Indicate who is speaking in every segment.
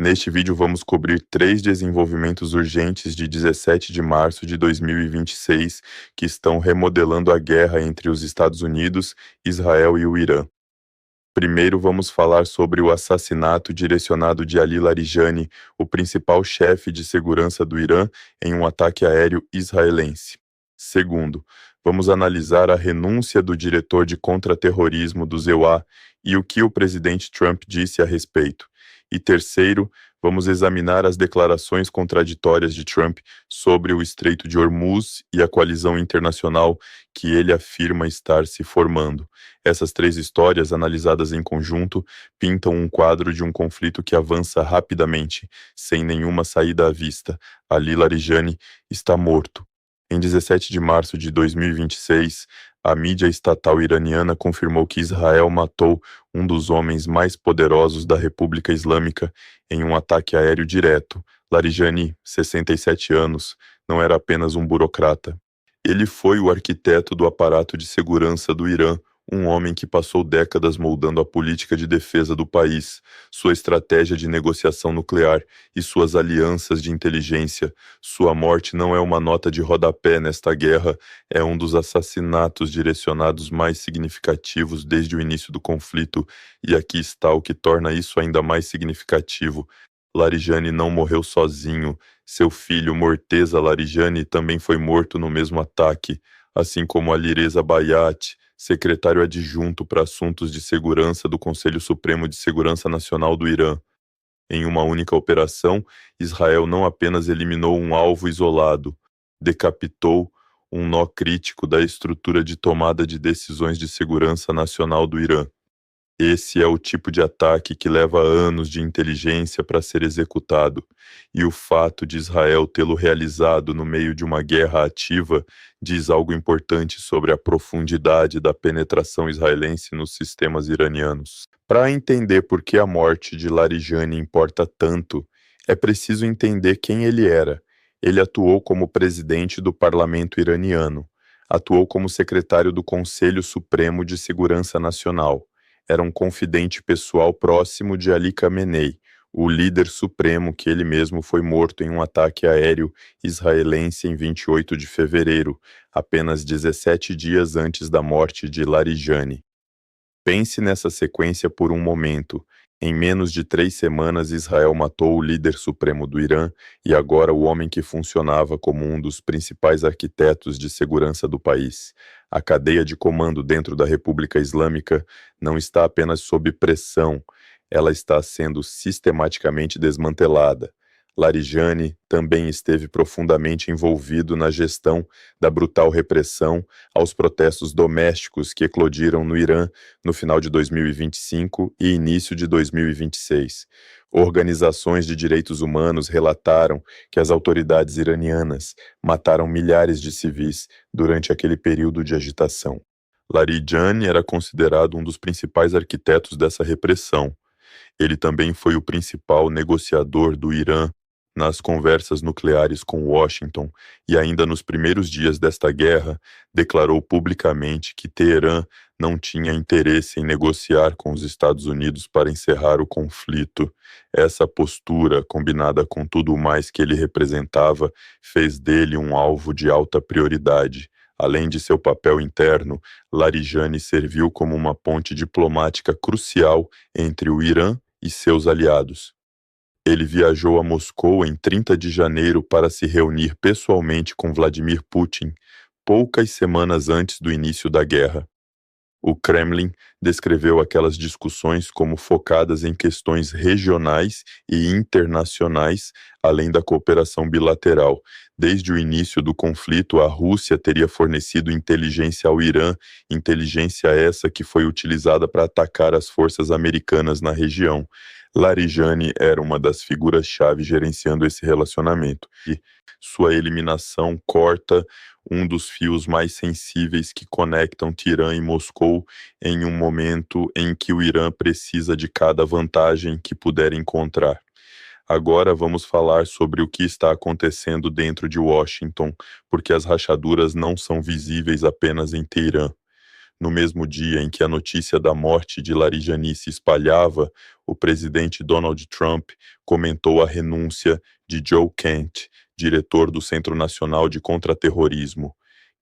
Speaker 1: Neste vídeo vamos cobrir 3 desenvolvimentos urgentes de 17 de março de 2026 que estão remodelando a guerra entre os Estados Unidos, Israel e o Irã. Primeiro vamos falar sobre o assassinato direcionado de Ali Larijani, o principal chefe de segurança do Irã, em um ataque aéreo israelense. Segundo, vamos analisar a renúncia do diretor de contra-terrorismo do ZEUA e o que o presidente Trump disse a respeito. E terceiro, vamos examinar as declarações contraditórias de Trump sobre o Estreito de Hormuz e a coalizão internacional que ele afirma estar se formando. Essas 3 histórias, analisadas em conjunto, pintam um quadro de um conflito que avança rapidamente, sem nenhuma saída à vista. Ali Larijani está morto. Em 17 de março de 2026, a mídia estatal iraniana confirmou que Israel matou um dos homens mais poderosos da República Islâmica em um ataque aéreo direto. Larijani, 67 anos, não era apenas um burocrata. Ele foi o arquiteto do aparato de segurança do Irã, um homem que passou décadas moldando a política de defesa do país, sua estratégia de negociação nuclear e suas alianças de inteligência. Sua morte não é uma nota de rodapé nesta guerra, é um dos assassinatos direcionados mais significativos desde o início do conflito, e aqui está o que torna isso ainda mais significativo. Larijani não morreu sozinho. Seu filho Morteza Larijani também foi morto no mesmo ataque, assim como Alireza Bayat, secretário adjunto para assuntos de segurança do Conselho Supremo de Segurança Nacional do Irã. Em uma única operação, Israel não apenas eliminou um alvo isolado, decapitou um nó crítico da estrutura de tomada de decisões de segurança nacional do Irã. Esse é o tipo de ataque que leva anos de inteligência para ser executado, e o fato de Israel tê-lo realizado no meio de uma guerra ativa diz algo importante sobre a profundidade da penetração israelense nos sistemas iranianos. Para entender por que a morte de Larijani importa tanto, é preciso entender quem ele era. Ele atuou como presidente do parlamento iraniano, atuou como secretário do Conselho Supremo de Segurança Nacional. Era um confidente pessoal próximo de Ali Khamenei, o líder supremo que ele mesmo foi morto em um ataque aéreo israelense em 28 de fevereiro, apenas 17 dias antes da morte de Larijani. Pense nessa sequência por um momento. Em menos de 3 semanas, Israel matou o líder supremo do Irã e agora o homem que funcionava como um dos principais arquitetos de segurança do país. A cadeia de comando dentro da República Islâmica não está apenas sob pressão, ela está sendo sistematicamente desmantelada. Larijani também esteve profundamente envolvido na gestão da brutal repressão aos protestos domésticos que eclodiram no Irã no final de 2025 e início de 2026. Organizações de direitos humanos relataram que as autoridades iranianas mataram milhares de civis durante aquele período de agitação. Larijani era considerado um dos principais arquitetos dessa repressão. Ele também foi o principal negociador do Irã nas conversas nucleares com Washington e ainda nos primeiros dias desta guerra declarou publicamente que Teherã não tinha interesse em negociar com os Estados Unidos para encerrar o conflito. Essa postura, combinada com tudo o mais que ele representava, fez dele um alvo de alta prioridade. Além de seu papel interno, Larijani serviu como uma ponte diplomática crucial entre o Irã e seus aliados. Ele viajou a Moscou em 30 de janeiro para se reunir pessoalmente com Vladimir Putin, poucas semanas antes do início da guerra. O Kremlin descreveu aquelas discussões como focadas em questões regionais e internacionais, além da cooperação bilateral. Desde o início do conflito, a Rússia teria fornecido inteligência ao Irã, inteligência essa que foi utilizada para atacar as forças americanas na região. Larijani era uma das figuras-chave gerenciando esse relacionamento, e sua eliminação corta um dos fios mais sensíveis que conectam Teherã e Moscou em um momento em que o Irã precisa de cada vantagem que puder encontrar. Agora vamos falar sobre o que está acontecendo dentro de Washington, porque as rachaduras não são visíveis apenas em Teherã. No mesmo dia em que a notícia da morte de Larijani se espalhava, o presidente Donald Trump comentou a renúncia de Joe Kent, diretor do Centro Nacional de Contra-Terrorismo.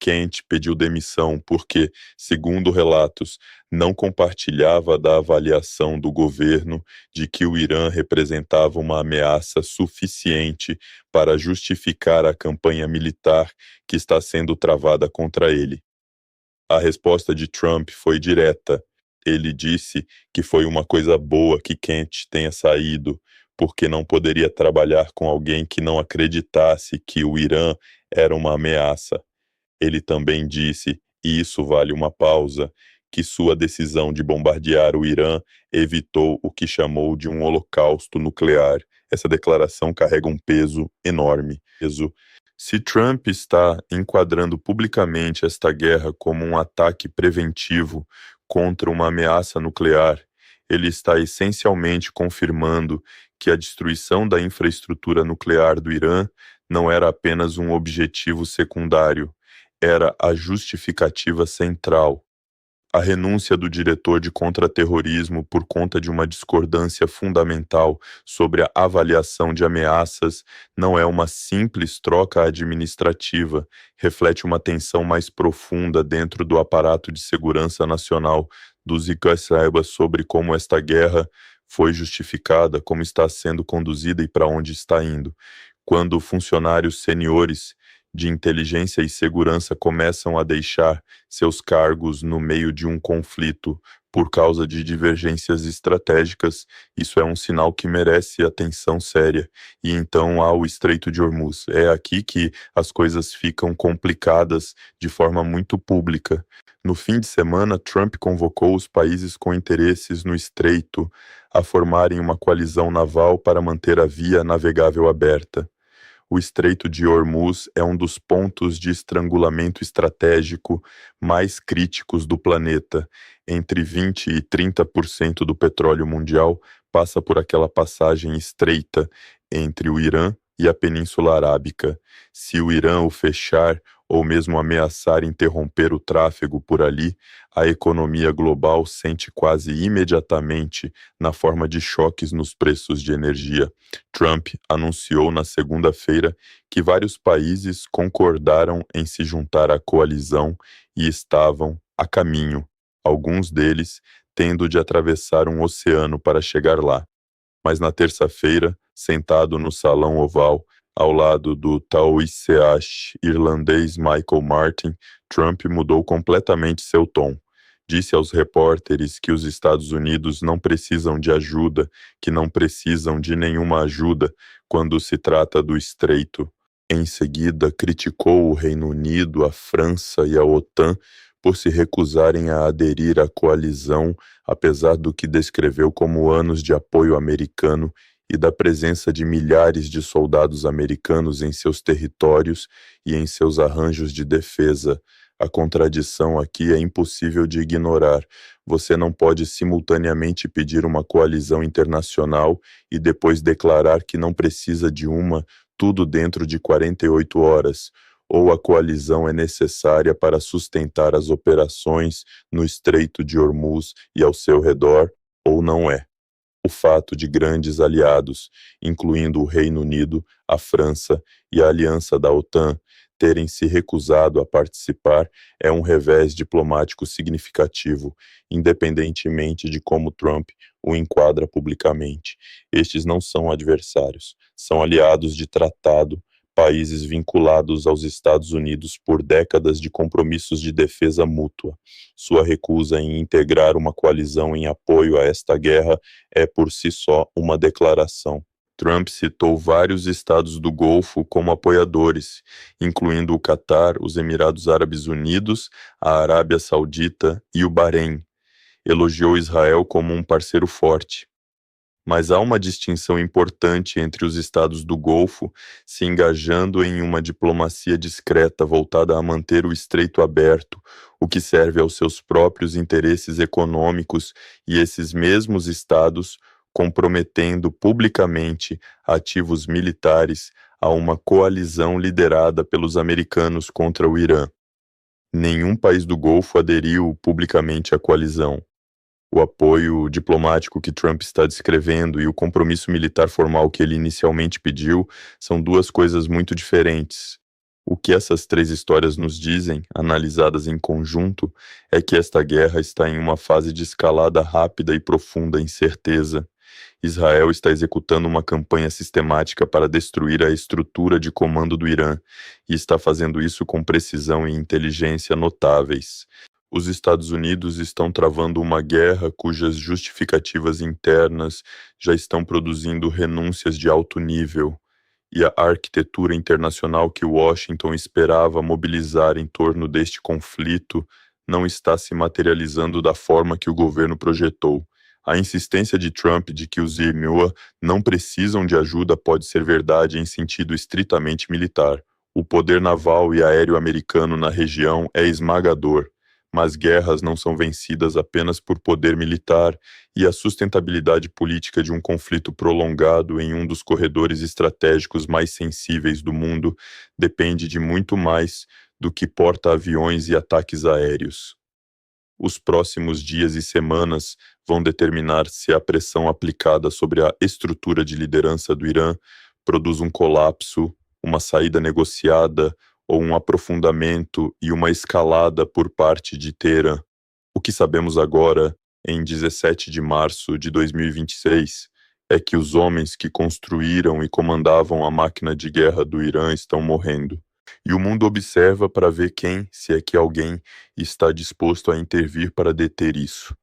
Speaker 1: Kent pediu demissão porque, segundo relatos, não compartilhava da avaliação do governo de que o Irã representava uma ameaça suficiente para justificar a campanha militar que está sendo travada contra ele. A resposta de Trump foi direta. Ele disse que foi uma coisa boa que Kent tenha saído, porque não poderia trabalhar com alguém que não acreditasse que o Irã era uma ameaça. Ele também disse, e isso vale uma pausa, que sua decisão de bombardear o Irã evitou o que chamou de um holocausto nuclear. Essa declaração carrega um peso enorme. Se Trump está enquadrando publicamente esta guerra como um ataque preventivo contra uma ameaça nuclear, ele está essencialmente confirmando que a destruição da infraestrutura nuclear do Irã não era apenas um objetivo secundário, era a justificativa central. A renúncia do diretor de contra-terrorismo por conta de uma discordância fundamental sobre a avaliação de ameaças não é uma simples troca administrativa, reflete uma tensão mais profunda dentro do aparato de segurança nacional dos Icasaiba sobre como esta guerra foi justificada, como está sendo conduzida e para onde está indo. Quando funcionários seniores de inteligência e segurança começam a deixar seus cargos no meio de um conflito por causa de divergências estratégicas, isso é um sinal que merece atenção séria. E então há o Estreito de Hormuz. É aqui que as coisas ficam complicadas de forma muito pública. No fim de semana, Trump convocou os países com interesses no Estreito a formarem uma coalizão naval para manter a via navegável aberta. O Estreito de Hormuz é um dos pontos de estrangulamento estratégico mais críticos do planeta. Entre 20% e 30% do petróleo mundial passa por aquela passagem estreita entre o Irã e a Península Arábica. Se o Irã o fechar ou mesmo ameaçar interromper o tráfego por ali, a economia global sente quase imediatamente na forma de choques nos preços de energia. Trump anunciou na segunda-feira que vários países concordaram em se juntar à coalizão e estavam a caminho, alguns deles tendo de atravessar um oceano para chegar lá. Mas na terça-feira, sentado no Salão Oval, ao lado do Taoiseach irlandês Michael Martin, Trump mudou completamente seu tom. Disse aos repórteres que os Estados Unidos não precisam de ajuda, que não precisam de nenhuma ajuda quando se trata do Estreito. Em seguida, criticou o Reino Unido, a França e a OTAN por se recusarem a aderir à coalizão, apesar do que descreveu como anos de apoio americano e da presença de milhares de soldados americanos em seus territórios e em seus arranjos de defesa. A contradição aqui é impossível de ignorar. Você não pode simultaneamente pedir uma coalizão internacional e depois declarar que não precisa de uma, tudo dentro de 48 horas. Ou a coalizão é necessária para sustentar as operações no Estreito de Hormuz e ao seu redor, ou não é. O fato de grandes aliados, incluindo o Reino Unido, a França e a aliança da OTAN, terem se recusado a participar é um revés diplomático significativo, independentemente de como Trump o enquadra publicamente. Estes não são adversários, são aliados de tratado, países vinculados aos Estados Unidos por décadas de compromissos de defesa mútua. Sua recusa em integrar uma coalizão em apoio a esta guerra é por si só uma declaração. Trump citou vários estados do Golfo como apoiadores, incluindo o Catar, os Emirados Árabes Unidos, a Arábia Saudita e o Bahrein. Elogiou Israel como um parceiro forte. Mas há uma distinção importante entre os estados do Golfo se engajando em uma diplomacia discreta voltada a manter o estreito aberto, o que serve aos seus próprios interesses econômicos, e esses mesmos estados comprometendo publicamente ativos militares a uma coalizão liderada pelos americanos contra o Irã. Nenhum país do Golfo aderiu publicamente à coalizão. O apoio diplomático que Trump está descrevendo e o compromisso militar formal que ele inicialmente pediu são duas coisas muito diferentes. O que essas três histórias nos dizem, analisadas em conjunto, é que esta guerra está em uma fase de escalada rápida e profunda incerteza. Israel está executando uma campanha sistemática para destruir a estrutura de comando do Irã e está fazendo isso com precisão e inteligência notáveis. Os Estados Unidos estão travando uma guerra cujas justificativas internas já estão produzindo renúncias de alto nível, e a arquitetura internacional que Washington esperava mobilizar em torno deste conflito não está se materializando da forma que o governo projetou. A insistência de Trump de que os IMOA não precisam de ajuda pode ser verdade em sentido estritamente militar. O poder naval e aéreo americano na região é esmagador, mas guerras não são vencidas apenas por poder militar, e a sustentabilidade política de um conflito prolongado em um dos corredores estratégicos mais sensíveis do mundo depende de muito mais do que porta-aviões e ataques aéreos. Os próximos dias e semanas vão determinar se a pressão aplicada sobre a estrutura de liderança do Irã produz um colapso, uma saída negociada ou um aprofundamento e uma escalada por parte de Teherã. O que sabemos agora, em 17 de março de 2026, é que os homens que construíram e comandavam a máquina de guerra do Irã estão morrendo. E o mundo observa para ver quem, se é que alguém, está disposto a intervir para deter isso.